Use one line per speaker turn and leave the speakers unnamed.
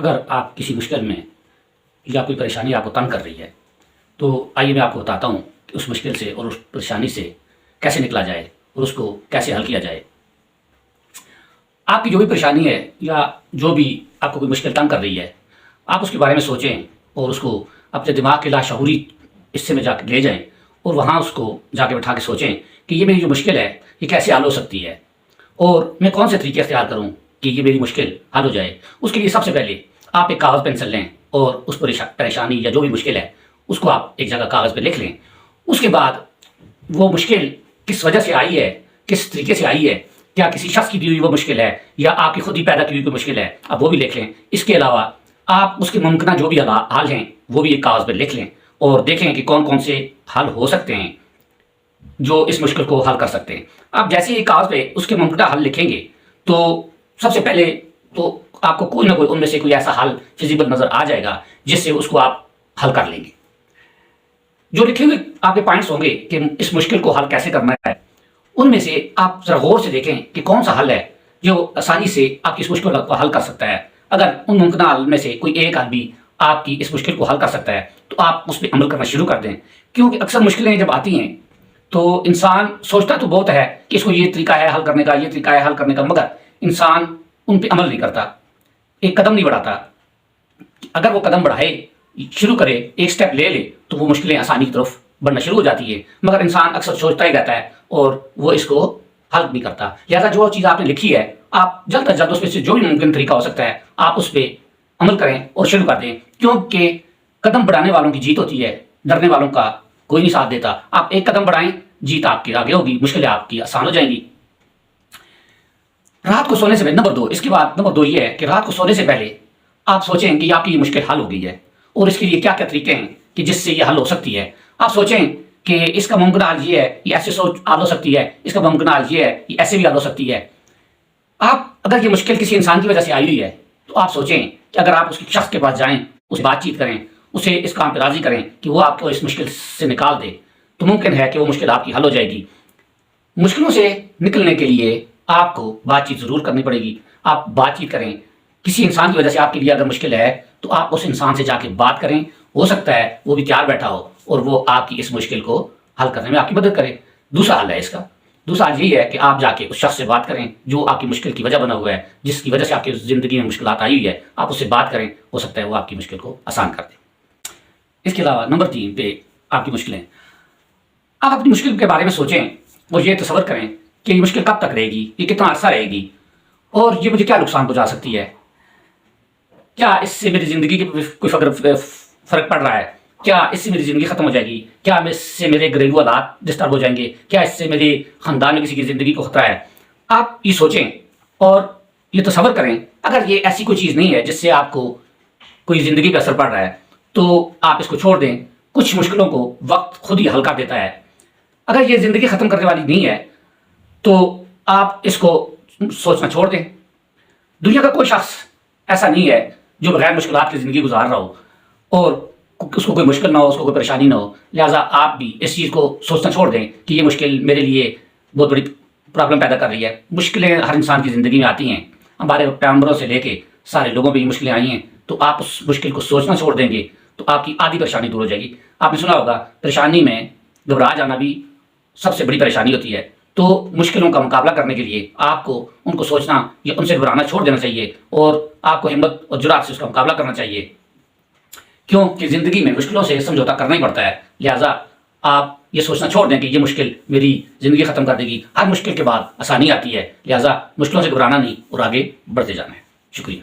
اگر آپ کسی مشکل میں یا کوئی پریشانی آپ کو تنگ کر رہی ہے تو آئیے میں آپ کو بتاتا ہوں کہ اس مشکل سے اور اس پریشانی سے کیسے نکلا جائے اور اس کو کیسے حل کیا جائے۔ آپ کی جو بھی پریشانی ہے یا جو بھی آپ کو کوئی مشکل تنگ کر رہی ہے، آپ اس کے بارے میں سوچیں اور اس کو اپنے دماغ کے لاشعوری حصے میں جا کے لے جائیں اور وہاں اس کو جا کے بٹھا کے سوچیں کہ یہ میری جو مشکل ہے یہ کیسے حل ہو سکتی ہے اور میں کون سے طریقے اختیار کروں کہ یہ میری مشکل حل ہو جائے۔ اس کے لیے سب سے پہلے آپ ایک کاغذ پینسل لیں اور اس پریشانی یا جو بھی مشکل ہے اس کو آپ ایک جگہ کاغذ پہ لکھ لیں۔ اس کے بعد وہ مشکل کس وجہ سے آئی ہے، کس طریقے سے آئی ہے، کیا کسی شخص کی دی ہوئی وہ مشکل ہے یا آپ کی خود ہی پیدا کی ہوئی کوئی مشکل ہے، آپ وہ بھی لکھ لیں۔ اس کے علاوہ آپ اس کے ممکنہ جو بھی حل ہیں وہ بھی ایک کاغذ پہ لکھ لیں اور دیکھیں کہ کون کون سے حل ہو سکتے ہیں جو اس مشکل کو حل کر سکتے ہیں۔ آپ جیسے ہی کاغذ پہ اس کے ممکنہ حل لکھیں گے تو سب سے پہلے تو آپ کو کوئی نہ کوئی ان میں سے کوئی ایسا حل فیزیبل نظر آ جائے گا جس سے اس کو آپ حل کر لیں گے۔ جو لکھے ہوئے آپ کے پوائنٹس ہوں گے کہ اس مشکل کو حل کیسے کرنا ہے، ان میں سے آپ ذرا غور سے دیکھیں کہ کون سا حل ہے جو آسانی سے آپ کی اس مشکل کو حل کر سکتا ہے۔ اگر ان ممکنہ حل میں سے کوئی ایک حل بھی آپ کی اس مشکل کو حل کر سکتا ہے تو آپ اس پہ عمل کرنا شروع کر دیں، کیونکہ اکثر مشکلیں جب آتی ہیں تو انسان سوچتا تو بہت ہے کہ اس کو یہ طریقہ ہے حل کرنے کا، یہ طریقہ ہے حل کرنے کا، مگر انسان ان پہ عمل نہیں کرتا، ایک قدم نہیں بڑھاتا۔ اگر وہ قدم بڑھائے، شروع کرے، ایک سٹیپ لے لے تو وہ مشکلیں آسانی کی طرف بڑھنا شروع ہو جاتی ہے، مگر انسان اکثر سوچتا ہی رہتا ہے اور وہ اس کو حل نہیں کرتا۔ لہٰذا جو چیز آپ نے لکھی ہے آپ جلد از جلد اس میں سے جو بھی ممکن طریقہ ہو سکتا ہے آپ اس پہ عمل کریں اور شروع کر دیں، کیونکہ قدم بڑھانے والوں کی جیت ہوتی ہے، ڈرنے والوں کا کوئی نہیں ساتھ دیتا۔ آپ ایک قدم بڑھائیں، جیت آپ کی آگے ہوگی، مشکلیں آپ کی آسان ہو جائیں گی۔ رات کو سونے سے پہلے نمبر دو یہ ہے کہ رات کو سونے سے پہلے آپ سوچیں کہ آپ کی یہ مشکل حل ہو گئی ہے اور اس کے لیے کیا کیا طریقے ہیں کہ جس سے یہ حل ہو سکتی ہے۔ آپ سوچیں کہ اس کا ممکنہ حل یہ ہے، یہ ایسے حل ہو سکتی ہے، اس کا ممکنہ حل یہ ہے، یہ ایسے بھی حل ہو سکتی ہے۔ آپ اگر یہ مشکل کسی انسان کی وجہ سے آئی ہوئی ہے تو آپ سوچیں کہ اگر آپ اس شخص کے پاس جائیں، اسے بات چیت کریں، اسے اس کام پہ راضی کریں کہ وہ آپ کو اس مشکل سے نکال دے تو ممکن ہے کہ وہ مشکل آپ کی حل ہو جائے گی۔ مشکلوں سے نکلنے کے لیے آپ کو بات چیت ضرور کرنی پڑے گی۔ آپ بات چیت کریں، کسی انسان کی وجہ سے آپ کے لیے اگر مشکل ہے تو آپ اس انسان سے جا کے بات کریں، ہو سکتا ہے وہ بھی تیار بیٹھا ہو اور وہ آپ کی اس مشکل کو حل کرنے میں آپ کی مدد کرے۔ دوسرا حل ہے اس کا، دوسرا حل یہی ہے کہ آپ جا کے اس شخص سے بات کریں جو آپ کی مشکل کی وجہ بنا ہوا ہے، جس کی وجہ سے آپ کی زندگی میں مشکلات آئی ہوئی ہے، آپ اس سے بات کریں، ہو سکتا ہے وہ آپ کی مشکل کو آسان کر دے۔ اس کے علاوہ نمبر 3 پہ آپ کی مشکلیں، آپ اپنی مشکل کے بارے میں سوچیں اور یہ تصور کریں کہ یہ مشکل کب تک رہے گی، یہ کتنا عرصہ رہے گی اور یہ مجھے کیا نقصان پہنچا سکتی ہے۔ کیا اس سے میری زندگی کے کوئی فرق پڑ رہا ہے؟ کیا اس سے میری زندگی ختم ہو جائے گی؟ کیا اس سے میرے گھریلو حالات ڈسٹرب ہو جائیں گے؟ کیا اس سے میرے خاندان میں کسی کی زندگی کو خطرہ ہے؟ آپ یہ سوچیں اور یہ تصور کریں اگر یہ ایسی کوئی چیز نہیں ہے جس سے آپ کو کوئی زندگی پہ اثر پڑ رہا ہے تو آپ اس کو چھوڑ دیں۔ کچھ مشکلوں کو وقت خود ہی حل کر دیتا ہے۔ اگر یہ زندگی ختم کرنے والی نہیں ہے تو آپ اس کو سوچنا چھوڑ دیں۔ دنیا کا کوئی شخص ایسا نہیں ہے جو بغیر مشکلات کی زندگی گزار رہا ہو اور اس کو کوئی مشکل نہ ہو، اس کو کوئی پریشانی نہ ہو۔ لہٰذا آپ بھی اس چیز کو سوچنا چھوڑ دیں کہ یہ مشکل میرے لیے بہت بڑی پرابلم پیدا کر رہی ہے۔ مشکلیں ہر انسان کی زندگی میں آتی ہیں، ہمارے پیغمبروں سے لے کے سارے لوگوں پہ یہ مشکلیں آئی ہیں، تو آپ اس مشکل کو سوچنا چھوڑ دیں گے تو آپ کی آدھی پریشانی دور ہو جائے گی۔ آپ نے سنا ہوگا پریشانی میں گھبرا جانا بھی سب سے بڑی پریشانی ہوتی ہے، تو مشکلوں کا مقابلہ کرنے کے لیے آپ کو ان کو سوچنا یا ان سے گھبرانا چھوڑ دینا چاہیے اور آپ کو ہمت اور جرأت سے اس کا مقابلہ کرنا چاہیے، کیونکہ زندگی میں مشکلوں سے سمجھوتا کرنا ہی پڑتا ہے۔ لہٰذا آپ یہ سوچنا چھوڑ دیں کہ یہ مشکل میری زندگی ختم کر دے گی۔ ہر مشکل کے بعد آسانی آتی ہے، لہٰذا مشکلوں سے گھبرانا نہیں اور آگے بڑھتے جانا ہے۔ شکریہ۔